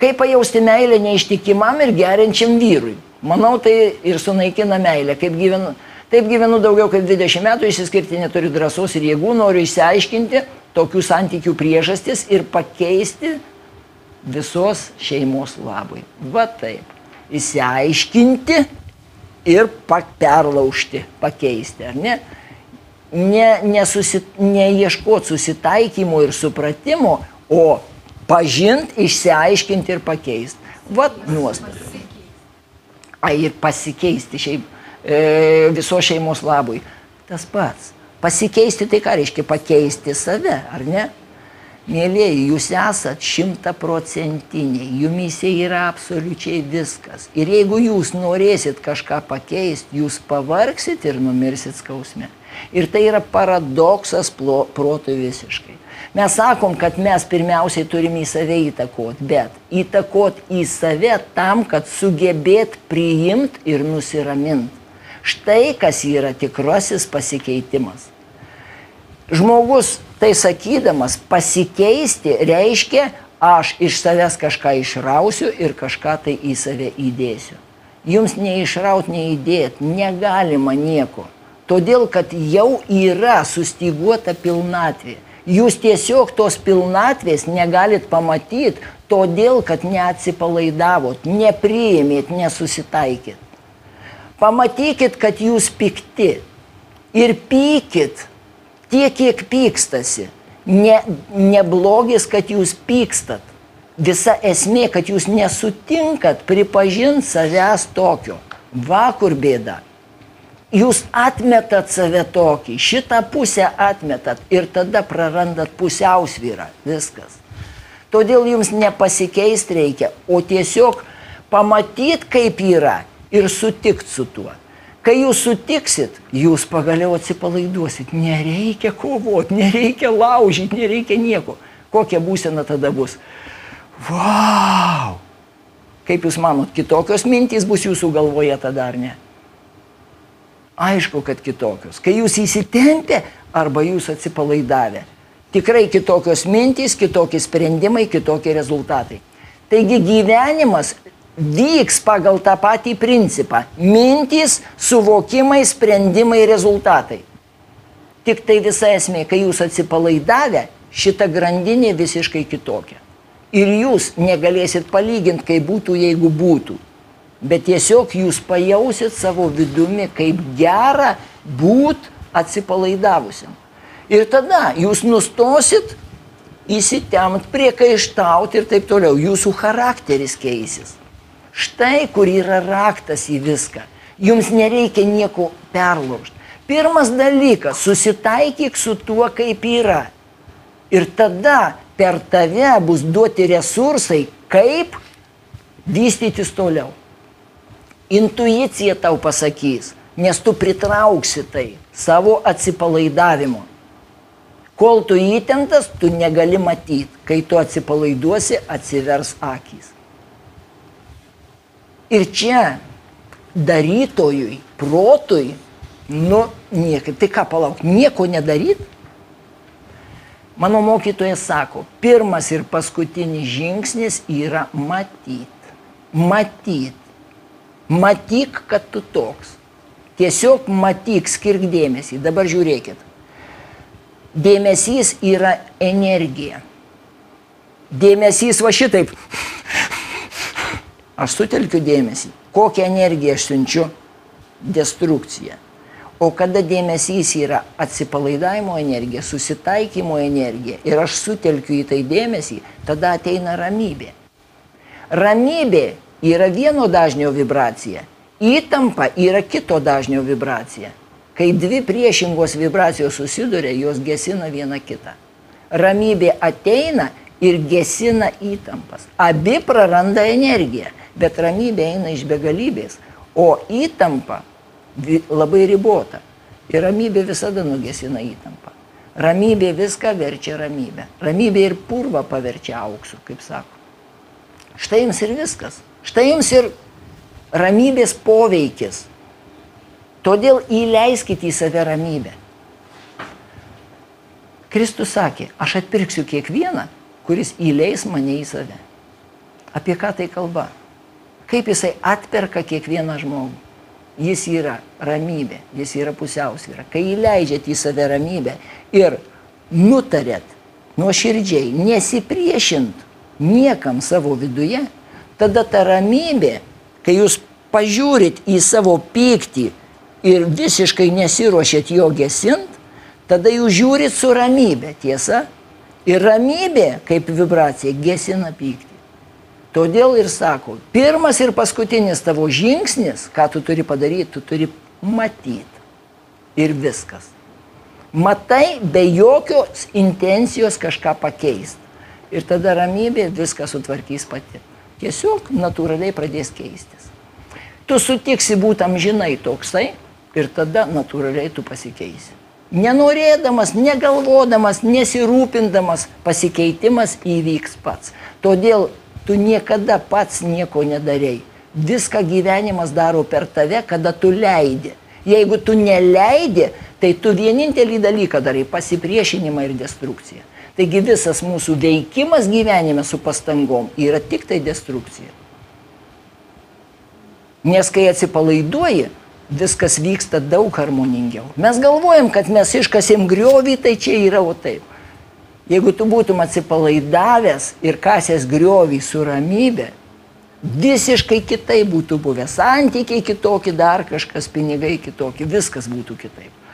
Kaip pajausti meilę neištikimam ir geriančiam vyrui? Manau, tai ir sunaikina meilę. Taip gyvenu daugiau kaip 20 metų, išsiskirti neturiu drąsos ir jėgų, noriu išsiaiškinti tokių santykių priežastis ir pakeisti visos šeimos labui. Va taip. Išsiaiškinti ir perlaužti, pakeisti, ar ne? Neieškoti susitaikymo ir supratimo, o pažint, išsiaiškinti ir pakeisti. Vat nuostabi. Ir pasikeisti šiaip viso šeimos labui. Tas pats. Pasikeisti tai ką reiškia? Pakeisti save, ar ne? Mėlieji, jūs esat 100%, jumyse yra absoliučiai viskas. Ir jeigu jūs norėsit kažką pakeisti, jūs pavargsit ir numirsit skausme. Ir tai yra paradoksas protui visiškai. Mes sakom, kad mes pirmiausiai turime į save įtakoti, bet įtakoti į save tam, kad sugebėt priimti ir nusiraminti. Štai kas yra tikrasis pasikeitimas. Žmogus tai sakydamas pasikeisti reiškia, aš iš savęs kažką išrausiu ir kažką tai į save įdėsiu. Jums neišraut, neįdėt, negalima nieko. Todėl, kad jau yra sustyguota pilnatvė. Jūs tiesiog tos pilnatvės negalit pamatyti, todėl, kad neatsipalaidavot, nepriėmėt, nesusitaikėt. Pamatykit, kad jūs pikti ir pykit tiek, kiek pykstasi. Ne blogis, kad jūs pykstat. Visa esmė, kad jūs nesutinkat pripažinti savęs tokio. Va kur bėda. Jūs atmetat save tokį, šitą pusę atmetat ir tada prarandat pusiausvyrą. Viskas. Todėl jums nepasikeist reikia, o tiesiog pamatyt, kaip yra ir sutikt su tuo. Kai jūs sutiksit, jūs pagaliau atsipalaiduosit. Nereikia kovoti, nereikia laužyti, nereikia nieko. Kokia būsena tada bus? Vau! Kaip jūs manot, kitokios mintys bus jūsų galvoje tada ar ne? Aišku, kad kitokios. Kai jūs įsitempę arba jūs atsipalaidavę. Tikrai kitokios mintys, kitokie sprendimai, kitokie rezultatai. Taigi gyvenimas vyks pagal tą patį principą. Mintys, suvokimai, sprendimai, rezultatai. Tik tai visa esmė, kai jūs atsipalaidavę, šita grandinė visiškai kitokia. Ir jūs negalėsit palyginti, kaip būtų, jeigu būtų. Bet tiesiog jūs pajausit savo vidumi, kaip gera būt atsipalaidavusiam. Ir tada jūs nustosit įsitemti, priekaištauti ir taip toliau. Jūsų charakteris keisis. Štai kur yra raktas į viską. Jums nereikia nieko perlaužti. Pirmas dalykas, susitaikyk su tuo, kaip yra. Ir tada per tave bus duoti resursai, kaip vystytis toliau. Intuicija tau pasakys, nes tu pritrauksi tai savo atsipalaidavimo. Kol tu įtemptas, tu negali matyti. Kai tu atsipalaiduosi, atsivers akys. Ir čia darytojui, protui, niekaip. Tai ką palauk, nieko nedaryt? Mano mokytojas sako, pirmas ir paskutinis žingsnis yra matyt. Matyt. Matyk, kad tu toks. Tiesiog matyk, skirk dėmesį. Dabar žiūrėkit. Dėmesys yra energija. Dėmesys va šitaip. Aš sutelkiu dėmesį. Kokią energiją aš siunčiu? Destrukciją. O kada dėmesys yra atsipalaidavimo energija, susitaikymo energija ir aš sutelkiu į tai dėmesį, tada ateina ramybė. Ramybė yra vieno dažnio vibracija, įtampa yra kito dažnio vibracija. Kai dvi priešingos vibracijos susiduria, jos gesina viena kitą. Ramybė ateina ir gesina įtampas. Abi praranda energiją, bet ramybė eina iš begalybės, o įtampa labai ribota. Ir ramybė visada nugesina įtampą. Ramybė viską verčia ramybę. Ramybė ir purvą paverčia auksu, kaip sako. Štai jums ir viskas. Štai jums ir ramybės poveikis. Todėl įleiskite į save ramybę. Kristus sakė, aš atpirksiu kiekvieną, kuris įleis mane į save. Apie ką tai kalba? Kaip jisai atperka kiekvieną žmogų? Jis yra ramybė, jis yra pusiausvyra. Kai įleidžiat į save ramybę ir nutarėt nuoširdžiai nesipriešint niekam savo viduje, tada ta ramybė, kai jūs pažiūrit į savo pyktį ir visiškai nesiruošėt jo gesint, tada jūs žiūrit su ramybė, tiesa? Ir ramybė, kaip vibracija, gesina pyktį. Todėl ir sako, pirmas ir paskutinis tavo žingsnis, ką tu turi padaryti, tu turi matyti. Ir viskas. Matai be jokios intencijos kažką pakeisti. Ir tada ramybė viską sutvarkys pati. Tiesiog natūraliai pradės keistis. Tu sutiksi būt amžinai toksai ir tada natūraliai tu pasikeisi. Nenorėdamas, negalvodamas, nesirūpindamas, pasikeitimas įvyks pats. Todėl tu niekada pats nieko nedarei. Viską gyvenimas daro per tave, kada tu leidi. Jeigu tu neleidi, tai tu vienintelį dalyką darai – pasipriešinimą ir destrukciją. Taigi visas mūsų veikimas gyvenime su pastangom yra tik tai destrukcija. Nes kai atsipalaiduoji, viskas vyksta daug harmoningiau. Mes galvojam, kad mes iškasėm griovį, tai čia yra o taip. Jeigu tu būtum atsipalaidavęs ir kasęs griovį su ramybė, visiškai kitai būtų buvę. Santykiai kitokie, dar kažkas, pinigai kitokie, viskas būtų kitaip.